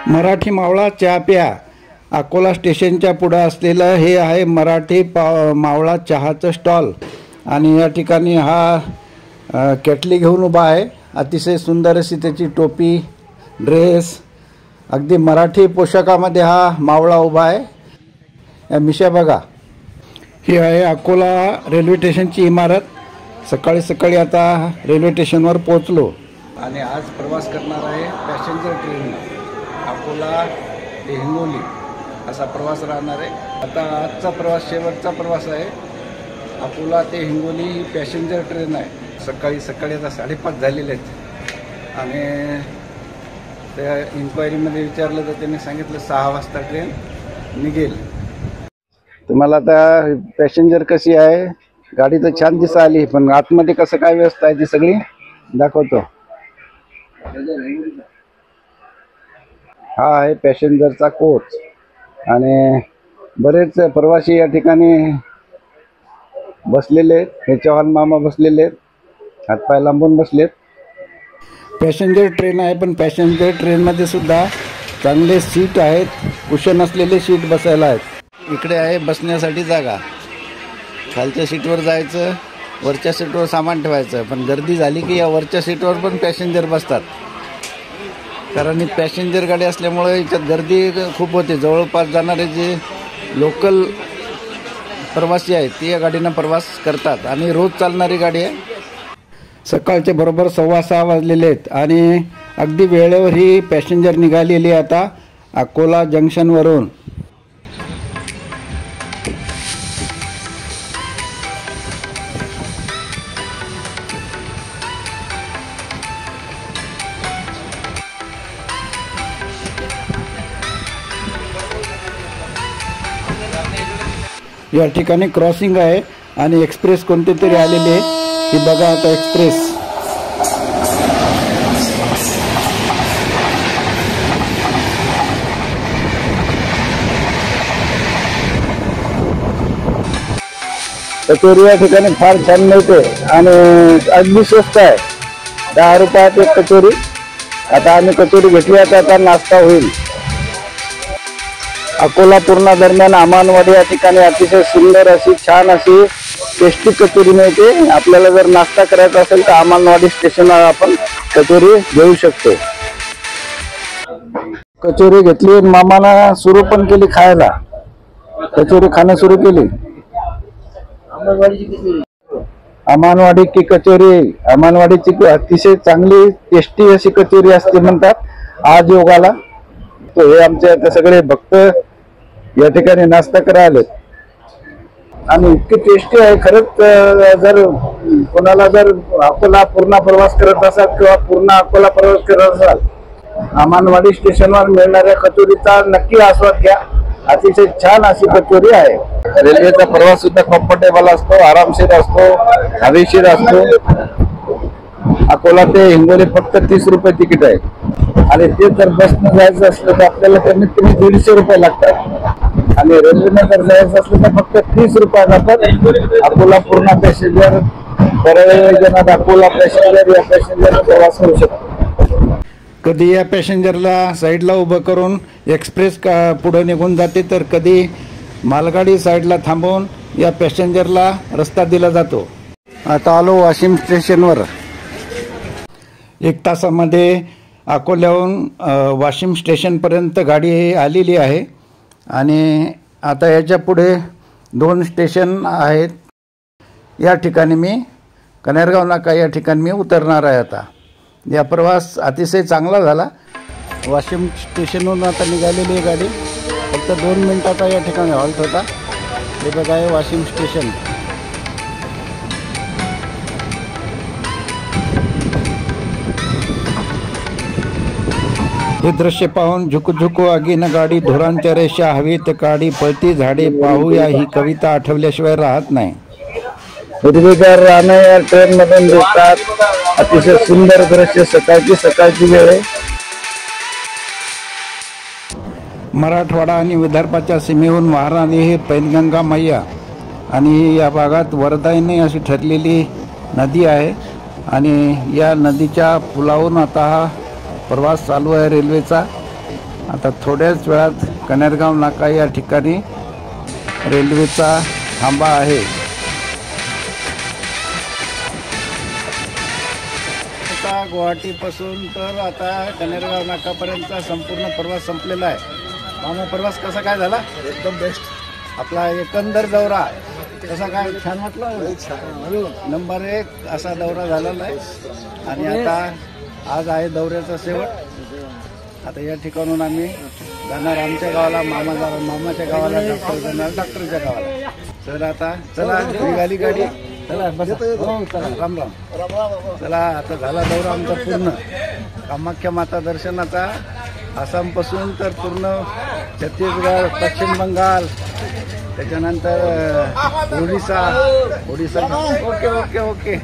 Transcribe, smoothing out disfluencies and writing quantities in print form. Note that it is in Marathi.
मराठी मावळा चहा प्या. अकोला स्टेशनच्या पुढं असलेलं हे आहे मराठी मावळा चहाचं स्टॉल. आणि या ठिकाणी हा केटली घेऊन उभा आहे. अतिशय सुंदर अशी त्याची टोपी, ड्रेस, अगदी मराठी पोशाखामध्ये हा मावळा उभा आहे. या मिशा बघा. ही आहे अकोला रेल्वे स्टेशनची इमारत. सकाळी सकाळी आता रेल्वे स्टेशनवर पोहोचलो आणि आज प्रवास करणार आहे पॅसेंजर ट्रेनने. अकोला ते हिंगोली असा प्रवास राहणार आहे. आता आजचा प्रवास शेवटचा प्रवास आहे. अकोला ते हिंगोली ही पॅसेंजर ट्रेन आहे. सकाळी सकाळी आता 5:30 झालेले आहेत आणि त्या इन्क्वायरीमध्ये विचारलं तर त्यांनी सांगितलं 6 वाजता ट्रेन निघेल. तुम्हाला आता पॅसेंजर कशी आहे, गाडी तर छान दिसा आली, पण आतमध्ये कसं काय व्यवस्था आहे ती सगळी दाखवतो. हा आहे पॅसेंजरचा कोच आणि बरेच प्रवासी या ठिकाणी बसलेले आहेत. हे चव्हाण मामा बसलेले आहेत, हातपाय लांबून बसलेत. पॅसेंजर ट्रेन आहे, पण पॅसेंजर ट्रेनमध्ये सुद्धा चांगले सीट आहेत, कुशन असलेले सीट बसायला आहेत. इकडे आहे बसण्यासाठी जागा. खालच्या सीटवर जायचं, वरच्या सीटवर सामान ठेवायचं. पण गर्दी झाली की या वरच्या सीटवर पण पॅसेंजर बसतात, कारण ही पॅसेंजर गाडी असल्यामुळे याच्यात गर्दी खूप होते. जवळपास जाणारे जे लोकल प्रवासी आहेत ते या गाडीनं प्रवास करतात आणि रोज चालणारी गाडी आहे. सकाळचे बरोबर 6:15 वाजलेले आहेत आणि अगदी वेळेवर ही पॅसेंजर निघालेली आहे आता अकोला जंक्शनवरून. या ठिकाणी क्रॉसिंग आहे आणि एक्सप्रेस कोणते तरी आलेले आहे. ही बघा आता एक्सप्रेस. कचोरी या ठिकाणी फार छान मिळते आणि अगदी स्वस्त आहे. 10 रुपयात एक कचोरी. आता आम्ही कचोरी घेतली, आता नाश्ता होईल. अकोला पूर्णा दरम्यान अमानवाडी या ठिकाणी अतिशय सुंदर अशी छान अशी टेस्टी कचोरी मिळते. आपल्याला जर नाश्ता करायचा असेल तर अमानवाडी स्टेशनवर आपण कचोरी घेऊ शकतो. कचोरी घेतली, मामानं सुरू पण केली खायला. कचोरी खाणं सुरू केली. अमानवाडी की कचोरी, अमानवाडीची अतिशय चांगली टेस्टी अशी कचोरी असते म्हणतात आज योगाला. तो हे आमचे आता सगळे भक्त या ठिकाणी नाश्ता करायला आणि इतकी टेस्टी आहे खरंच. जर कोणाला जर अकोला पूर्ण प्रवास करत असाल किंवा पूर्ण अकोला प्रवास करत असाल, अमानवाडी स्टेशनवर मिळणाऱ्या कचोरीचा नक्की आस्वाद घ्या. अतिशय छान अशी कचोरी आहे. रेल्वेचा प्रवास सुद्धा कम्फर्टेबल असतो, आरामशीर असतो, हवेशीर असतो. अकोला ते हिंगोली फक्त 30 रुपये तिकीट आहे आणि ते जर बसनं जायचं असलं तर आपल्याला कमीत कमी 150 रुपये लागतात आणि रेल्वेनं जर जायचं असलं तर फक्त 30 रुपये लागतात. अकोला पूर्ण पॅसेंजर, बरेच जण अकोला पॅसेंजर या पॅसेंजरने प्रवास करू शकतो. कधी या पॅसेंजरला साईडला उभं करून एक्सप्रेस पुढे निघून जाते, तर कधी मालगाडी साईडला थांबवून या पॅसेंजरला रस्ता दिला जातो. आता आलो वाशिम स्टेशनवर. 1 तासामध्ये अकोल्याहून वाशिम स्टेशनपर्यंत गाडी आलेली आहे आणि आता याच्या पुढे 2 स्टेशन आहेत. या ठिकाणी मी कनेरगाव नाका या ठिकाणी मी उतरणार आहे. आता या प्रवास अतिशय चांगला झाला. वाशिम स्टेशनवरून आता निघालेली आहे गाडी. फक्त 2 मिनिटाचा या ठिकाणी हॉल्ट होता. हे बघा आहे वाशिम स्टेशन. हे दृश्य पाहून झुकझुकू आगीनं गाडी, धुरांच्या रेषा हवीत काडी, पळती झाडे पाहूया ही कविता आठवल्याशिवाय राहत नाही. हिरवीगार रानं या ट्रेन मधून दिसतात. अतिशय सुंदर दृश्य. सकाळची वेळ आहे. मराठवाडा आणि विदर्भाच्या सीमेहून वाहणारी ही पैनगंगा मैया आणि या भागात वरदायिनी अशी ठरलेली नदी आहे आणि या नदीच्या पुलावरून आता हा प्रवास चालू आहे रेल्वेचा आता थोड्याच वेळात कनेरगाव नाका या ठिकाणी रेल्वेचा थांबा आहे. आता गुवाहाटीपासून तर आता कनेरगाव नाकापर्यंतचा संपूर्ण प्रवास संपलेला आहे. मामा, प्रवास कसा काय झाला? एकदम बेस्ट. आपला एकंदर दौरा कसा काय? छान वाटलं. नंबर 1 असा दौरा झालेला आहे. आणि आता आज आहे दौऱ्याचा शेवट. आता या ठिकाणून आम्ही जाणार आमच्या गावाला, मामाच्या गावाला, डॉक्टर जाणार डॉक्टरच्या गावाला. चला आता, चला निघाली गाडी. चला बसा. हो, चला, राम राम. चला, आता झाला दौरा आमचा पूर्ण. कामाख्या माता दर्शनाचा आसामपासून तर पूर्ण छत्तीसगड, पश्चिम बंगाल, त्याच्यानंतर ओडिसा. Okay okay okay.